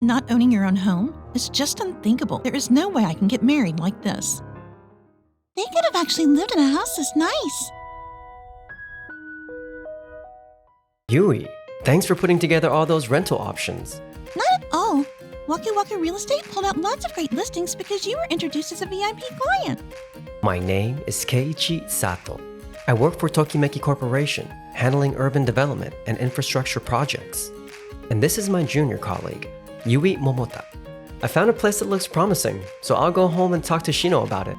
Not owning your own home is just unthinkable. There is no way I can get married like this. They could have actually lived in a house this nice. Yui, thanks for putting together all those rental options. Not at all. Waku Waku Real Estate pulled out lots of great listings because you were introduced as a VIP client. My name is Keiichi Sato. I work for Tokimeki Corporation, handling urban development and infrastructure projects. And this is my junior colleague, Yui Momota. I found a place that looks promising, so I'll go home and talk to Shino about it.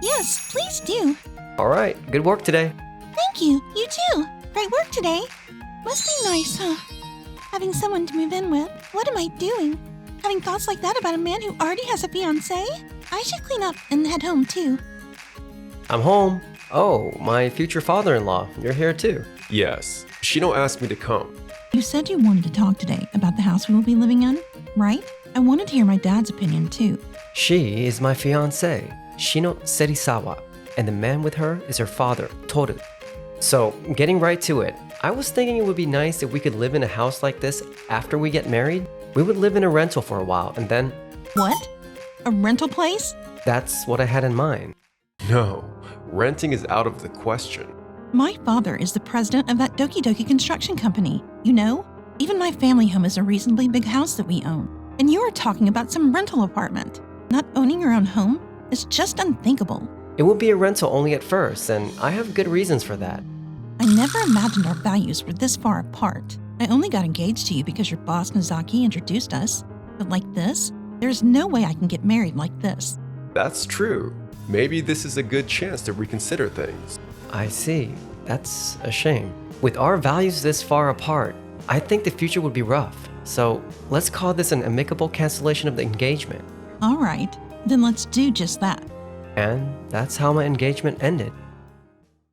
Yes, please do. Alright, good work today. Thank you. You too. Great work today. Must be nice, huh? Having someone to move in with. What am I doing? Having thoughts like that about a man who already has a fiancé? I should clean up and head home too. I'm home. Oh, my future father-in-law, you're here too. Yes, Shino asked me to come. You said you wanted to talk today about the house we will be living in, right? I wanted to hear my dad's opinion too. She is my fiancé, Shino Serisawa, and the man with her is her father, Toru. So, getting right to it, I was thinking it would be nice if we could live in a house like this after we get married. We would live in a rental for a while and then... What? A rental place? That's what I had in mind. No, renting is out of the question. My father is the president of that Doki Doki construction company. You know, even my family home is a reasonably big house that we own. And you are talking about some rental apartment. Not owning your own home is just unthinkable. It will be a rental only at first, and I have good reasons for that. I never imagined our values were this far apart. I only got engaged to you because your boss Nozaki introduced us. But like this, there's no way I can get married like this. That's true. Maybe this is a good chance to reconsider things. I see. That's a shame. With our values this far apart, I think the future would be rough. So let's call this an amicable cancellation of the engagement. All right, then let's do just that. And that's how my engagement ended.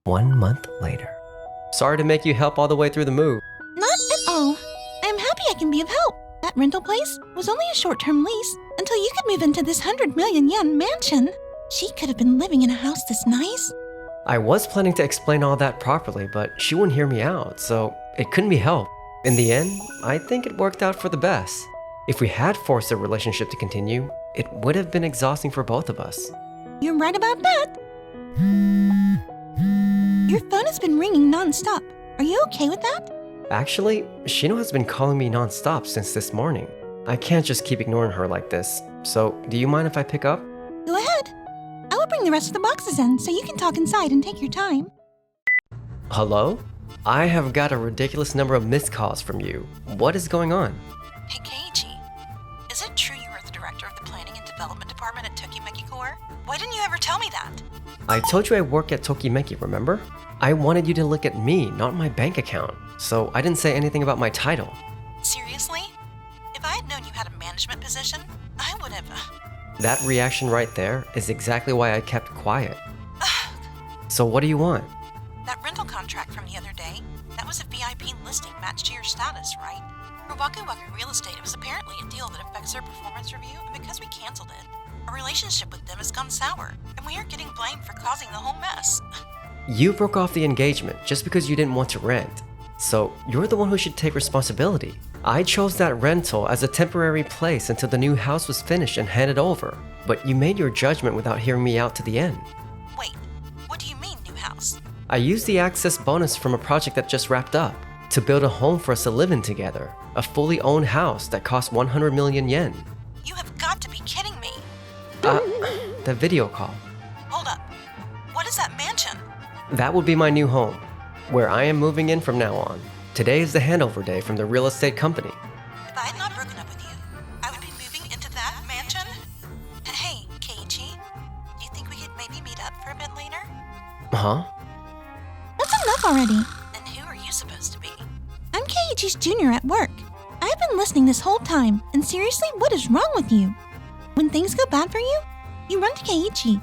1 month later. Sorry to make you help all the way through the move. Not at all. I'm happy I can be of help. That rental place was only a short-term lease until you could move into this 100 million yen mansion. She could have been living in a house this nice. I was planning to explain all that properly, but she wouldn't hear me out, so it couldn't be helped. In the end, I think it worked out for the best. If we had forced the relationship to continue, it would have been exhausting for both of us. You're right about that. Your phone has been ringing non-stop. Are you okay with that? Actually, Shino has been calling me non-stop since this morning. I can't just keep ignoring her like this, so do you mind if I pick up? Go ahead. I will bring the rest of the boxes in so you can talk inside and take your time. Hello? I have got a ridiculous number of missed calls from you. What is going on? Hey Keiichi, is it true you are the director of the Planning and Development Department at Tokimeki Corp? Why didn't you ever tell me that? I told you I work at Tokimeki, remember? I wanted you to look at me, not my bank account, so I didn't say anything about my title. Seriously? If I had known you had a management position, I would have... That reaction right there is exactly why I kept quiet. So what do you want? That rental contract from the other day, that was a VIP listing matched to your status, right? For Waku Waku Real Estate, it was apparently a deal that affects their performance review, and because we canceled it, our relationship with them has gone sour, and we are getting blamed for causing the whole mess. You broke off the engagement just because you didn't want to rent. So you're the one who should take responsibility. I chose that rental as a temporary place until the new house was finished and handed over, but you made your judgment without hearing me out to the end. Wait, what do you mean, new house? I used the access bonus from a project that just wrapped up to build a home for us to live in together, a fully owned house that cost 100 million yen. You have got to be kidding me. The video call. Hold up. What is that mansion? That would be my new home, where I am moving in from now on. Today is the handover day from the real estate company. If I had not broken up with you, I would be moving into that mansion? Hey, Keiichi, do you think we could maybe meet up for a bit later? Huh? That's enough already. And who are you supposed to be? I'm Keiichi's junior at work. I've been listening this whole time, and seriously, what is wrong with you? When things go bad for you, you run to Keiichi.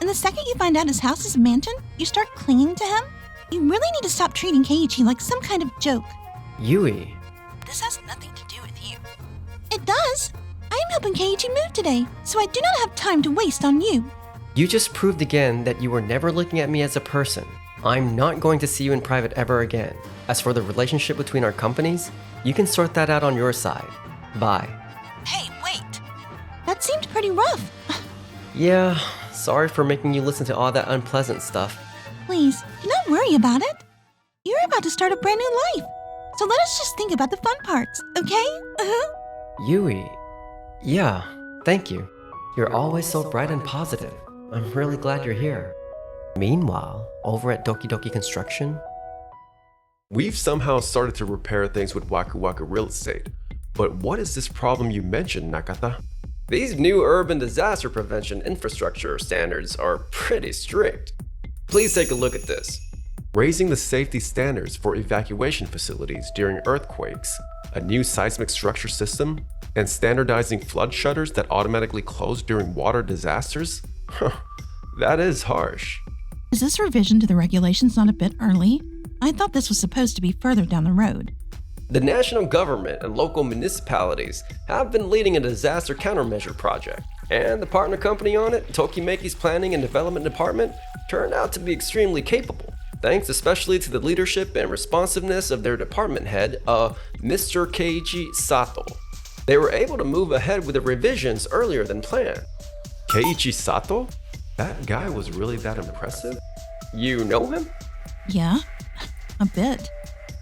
And the second you find out his house is a mansion, you start clinging to him. You really need to stop treating Keiichi like some kind of joke. Yui. This has nothing to do with you. It does. I am helping Keiichi move today, so I do not have time to waste on you. You just proved again that you were never looking at me as a person. I'm not going to see you in private ever again. As for the relationship between our companies, you can sort that out on your side. Bye. Hey, It seemed pretty rough. Yeah, sorry for making you listen to all that unpleasant stuff. Please, do not worry about it. You're about to start a brand new life. So let us just think about the fun parts, okay? Yui, yeah, thank you. You're always so bright and positive. I'm really glad you're here. Meanwhile, over at Doki Doki Construction, We've somehow started to repair things with Waku Waku Real Estate. But what is this problem you mentioned, Nakata? these new urban disaster prevention infrastructure standards are pretty strict. Please take a look at this. Raising the safety standards for evacuation facilities during earthquakes, a new seismic structure system, and standardizing flood shutters that automatically close during water disasters? That is harsh. Is this revision to the regulations not a bit early? I thought this was supposed to be further down the road. The national government and local municipalities have been leading a disaster countermeasure project, and the partner company on it, Tokimeki's Planning and Development Department, turned out to be extremely capable, thanks especially to the leadership and responsiveness of their department head, Mr. Keiichi Sato. They were able to move ahead with the revisions earlier than planned. Keiichi Sato? That guy was really that impressive? You know him? Yeah, a bit.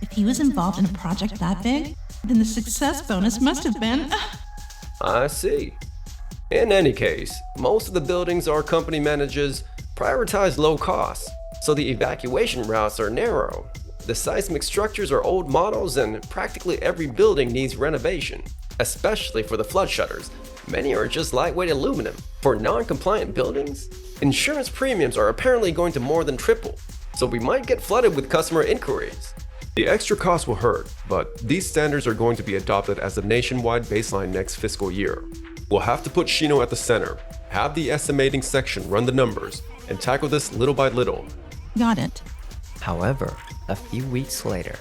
If he was involved in a project that big, then the success bonus must have been... I see. In any case, most of the buildings our company manages prioritize low costs, so the evacuation routes are narrow. The seismic structures are old models and practically every building needs renovation, especially for the flood shutters. Many are just lightweight aluminum. For non-compliant buildings, insurance premiums are apparently going to more than triple, so we might get flooded with customer inquiries. The extra cost will hurt, but these standards are going to be adopted as a nationwide baseline next fiscal year. We'll have to put Shino at the center, have the estimating section run the numbers, and tackle this little by little. Got it. However, a few weeks later,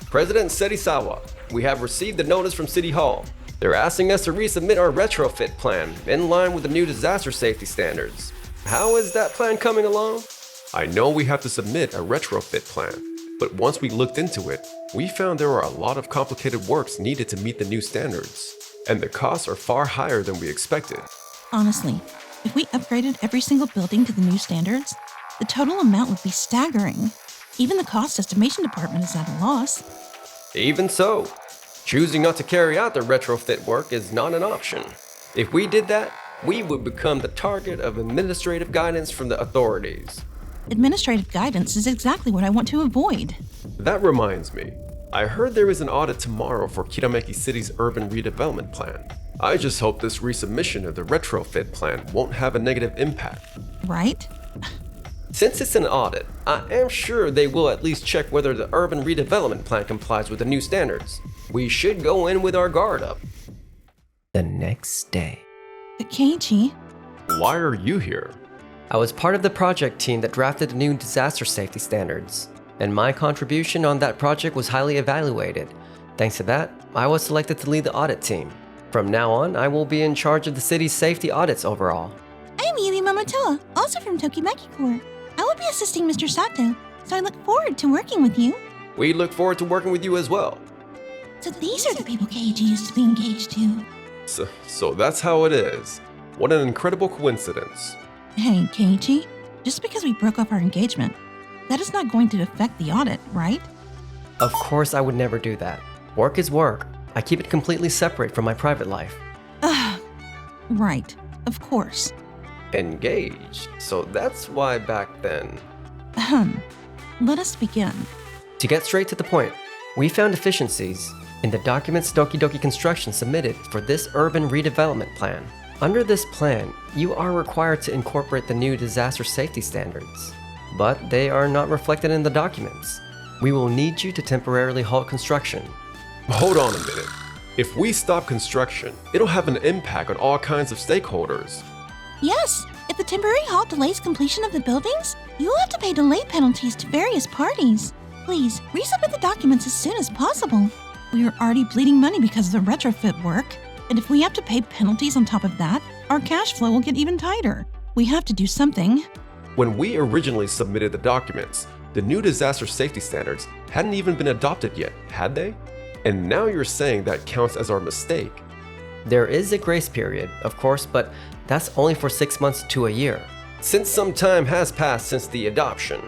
President Serizawa, we have received the notice from City Hall. They're asking us to resubmit our retrofit plan in line with the new disaster safety standards. How is that plan coming along? I know we have to submit a retrofit plan, but once we looked into it, we found there are a lot of complicated works needed to meet the new standards, and the costs are far higher than we expected. Honestly, if we upgraded every single building to the new standards, the total amount would be staggering. Even the cost estimation department is at a loss. Even so, choosing not to carry out the retrofit work is not an option. If we did that, we would become the target of administrative guidance from the authorities. Administrative guidance is exactly what I want to avoid. That reminds me, I heard there is an audit tomorrow for Kirameki City's urban redevelopment plan. I just hope this resubmission of the retrofit plan won't have a negative impact. Right? Since it's an audit, I am sure they will at least check whether the urban redevelopment plan complies with the new standards. We should go in with our guard up. The next day, Keiichi, Why are you here? I was part of the project team that drafted the new disaster safety standards, and my contribution on that project was highly evaluated. Thanks to that, I was selected to lead the audit team. From now on, I will be in charge of the city's safety audits overall. I am Yui Momotoa, also from Tokimeki Corps. I will be assisting Mr. Sato, so I look forward to working with you. We look forward to working with you as well. So these are the people Keiichi used to be engaged to. So that's how it is. What an incredible coincidence. Hey, Keiichi, just because we broke off our engagement, that is not going to affect the audit, right? Of course, I would never do that. Work is work. I keep it completely separate from my private life. Right, of course. Engaged. So that's why back then. Let us begin. To get straight to the point, we found deficiencies in the documents Doki Doki Construction submitted for this urban redevelopment plan. Under this plan, you are required to incorporate the new disaster safety standards, but they are not reflected in the documents. We will need you to temporarily halt construction. Hold on a minute. If we stop construction, it'll have an impact on all kinds of stakeholders. Yes, if the temporary halt delays completion of the buildings, you will have to pay delay penalties to various parties. Please, resubmit the documents as soon as possible. We are already bleeding money because of the retrofit work, and if we have to pay penalties on top of that, our cash flow will get even tighter. We have to do something. When we originally submitted the documents, the new disaster safety standards hadn't even been adopted yet, had they? And now you're saying that counts as our mistake. There is a grace period, of course, but that's only for 6 months to a year. Since some time has passed since the adoption,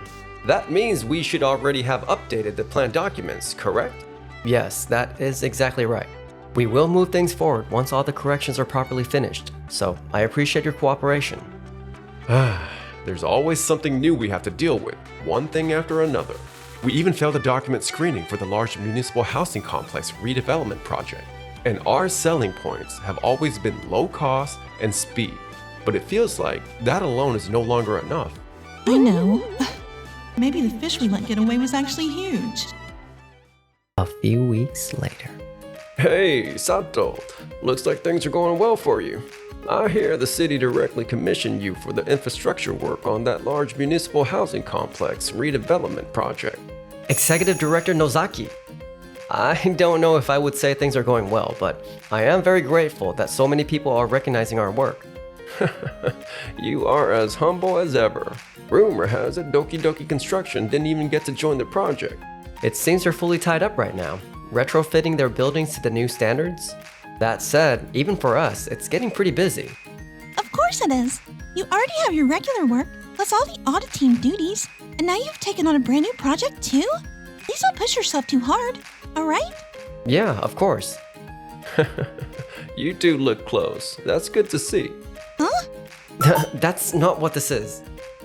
that means we should already have updated the plan documents, correct? Yes, that is exactly right. We will move things forward once all the corrections are properly finished, so I appreciate your cooperation. There's always something new we have to deal with, one thing after another. We even failed the document screening for the large municipal housing complex redevelopment project. And our selling points have always been low cost and speed. But it feels like that alone is no longer enough. I know. Maybe the fish we let get away was actually huge. A few weeks later. Hey, Sato. Looks like things are going well for you. I hear the city directly commissioned you for the infrastructure work on that large municipal housing complex redevelopment project. Executive Director Nozaki. I don't know if I would say things are going well, but I am very grateful that so many people are recognizing our work. You are as humble as ever. Rumor has it Doki Doki Construction didn't even get to join the project. It seems they're fully tied up right now, retrofitting their buildings to the new standards. That said, even for us, it's getting pretty busy. Of course it is. You already have your regular work, plus all the audit team duties, and now you've taken on a brand new project too? Please don't push yourself too hard, alright? Yeah, of course. You two look close. That's good to see. Huh? That's not what this is.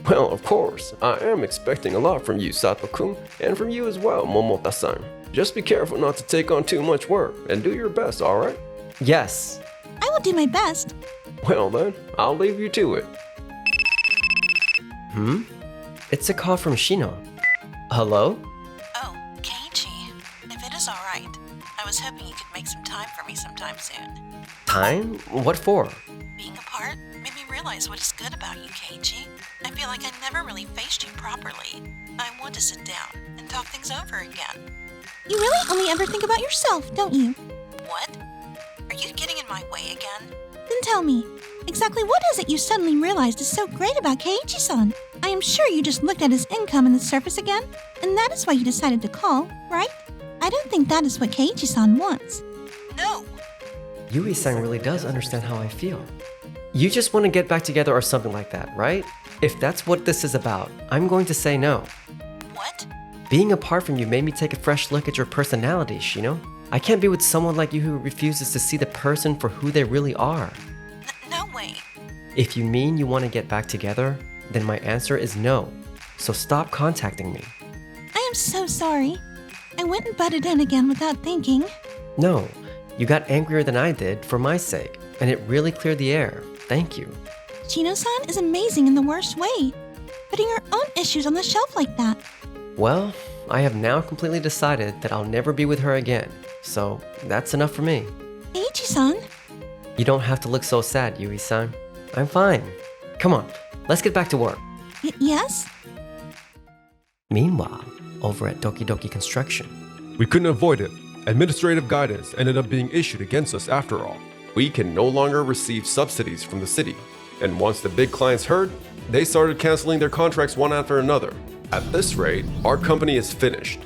Well, of course, I am expecting a lot from you, Sato-kun, and from you as well, Momota-san. Just be careful not to take on too much work, and do your best, alright? Yes. I will do my best. Well then, I'll leave you to it. It's a call from Shino. Hello? Oh, Keiichi, if it is alright, I was hoping you could make some time for me sometime soon. Time? What for? Being apart made me realize what is good about you, Keiichi. I feel like I never really faced you properly. I want to sit down and talk things over again. You really only ever think about yourself, don't you? What? Are you getting in my way again? Then tell me, exactly what is it you suddenly realized is so great about Keiichi-san? I am sure you just looked at his income and the surface again, and that is why you decided to call, right? I don't think that is what Keiichi-san wants. No! Yui-san really does understand how I feel. You just want to get back together or something like that, right? If that's what this is about, I'm going to say no. What? Being apart from you made me take a fresh look at your personality, Shino. I can't be with someone like you who refuses to see the person for who they really are. No way. If you mean you want to get back together, then my answer is no. So stop contacting me. I am so sorry. I went and butted in again without thinking. No, you got angrier than I did for my sake, and it really cleared the air. Thank you. Shino-san is amazing in the worst way, putting her own issues on the shelf like that. Well, I have now completely decided that I'll never be with her again, so that's enough for me. Keiichi-san? You don't have to look so sad, Yui-san. I'm fine. Come on, let's get back to work. Yes? Meanwhile, over at Doki Doki Construction. We couldn't avoid it. Administrative guidance ended up being issued against us after all. We can no longer receive subsidies from the city. And once the big clients heard, they started canceling their contracts one after another. At this rate, our company is finished.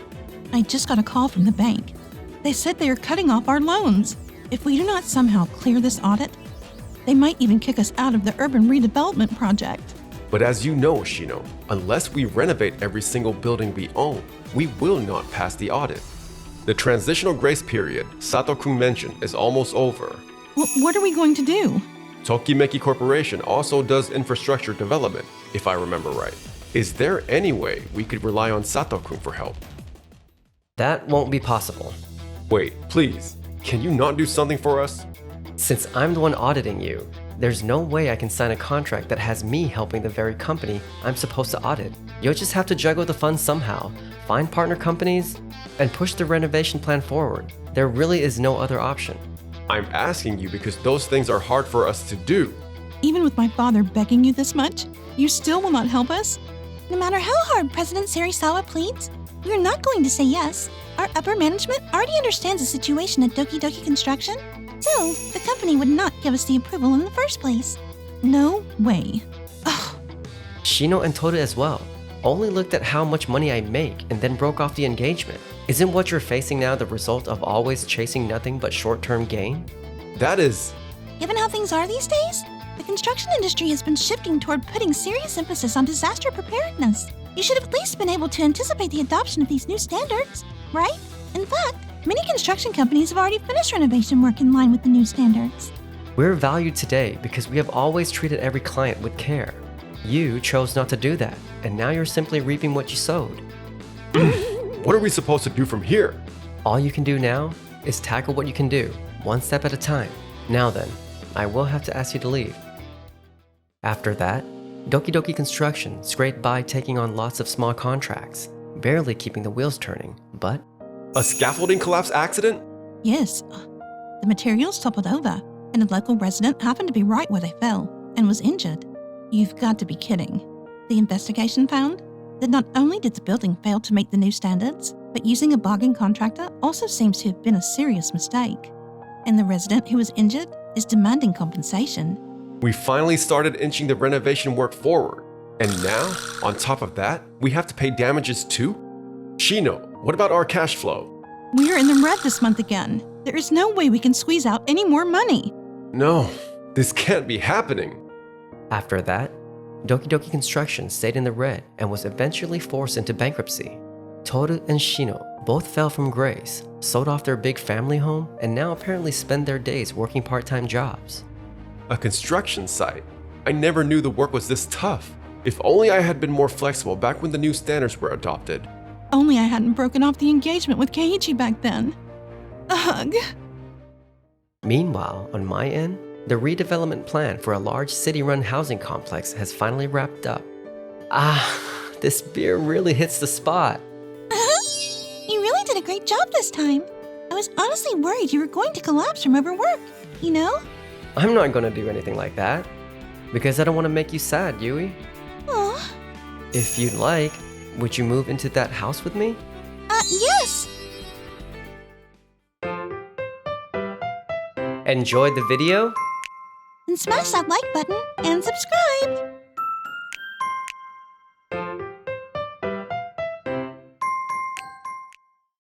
I just got a call from the bank. They said they are cutting off our loans. If we do not somehow clear this audit, they might even kick us out of the urban redevelopment project. But as you know, Shino, unless we renovate every single building we own, we will not pass the audit. The transitional grace period Sato-kun mentioned is almost over. What are we going to do? Tokimeki Corporation also does infrastructure development, if I remember right. Is there any way we could rely on Sato-kun for help? That won't be possible. Wait, please, can you not do something for us? Since I'm the one auditing you, there's no way I can sign a contract that has me helping the very company I'm supposed to audit. You'll just have to juggle the funds somehow, find partner companies, and push the renovation plan forward. There really is no other option. I'm asking you because those things are hard for us to do. Even with my father begging you this much, you still will not help us? No matter how hard President Serizawa pleads, we are not going to say yes. Our upper management already understands the situation at Doki Doki Construction, so the company would not give us the approval in the first place. No way. Ugh. Shino and Toda as well only looked at how much money I make and then broke off the engagement. Isn't what you're facing now the result of always chasing nothing but short-term gain? That is... Given how things are these days, the construction industry has been shifting toward putting serious emphasis on disaster preparedness. You should have at least been able to anticipate the adoption of these new standards, right? In fact, many construction companies have already finished renovation work in line with the new standards. We're valued today because we have always treated every client with care. You chose not to do that, and now you're simply reaping what you sowed. What are we supposed to do from here? All you can do now is tackle what you can do, one step at a time. Now then, I will have to ask you to leave. After that, Doki Doki Construction scraped by taking on lots of small contracts, barely keeping the wheels turning, but... A scaffolding collapse accident? Yes, the materials toppled over, and a local resident happened to be right where they fell and was injured. You've got to be kidding. The investigation found that not only did the building fail to meet the new standards, but using a bargain contractor also seems to have been a serious mistake. And the resident who was injured is demanding compensation. We finally started inching the renovation work forward. And now, on top of that, we have to pay damages too? Shino, what about our cash flow? We're in the red this month again. There is no way we can squeeze out any more money. No, this can't be happening. After that, Doki Doki Construction stayed in the red and was eventually forced into bankruptcy. Toru and Shino both fell from grace, sold off their big family home, and now apparently spend their days working part-time jobs. A construction site? I never knew the work was this tough. If only I had been more flexible back when the new standards were adopted. Only I hadn't broken off the engagement with Keiichi back then. Ugh. Meanwhile, on my end, the redevelopment plan for a large city-run housing complex has finally wrapped up. This beer really hits the spot. You really did a great job this time. I was honestly worried you were going to collapse from overwork, you know? I'm not gonna do anything like that, because I don't want to make you sad, Yui. Aw. If you'd like, would you move into that house with me? Yes! Enjoyed the video? And smash that like button and subscribe!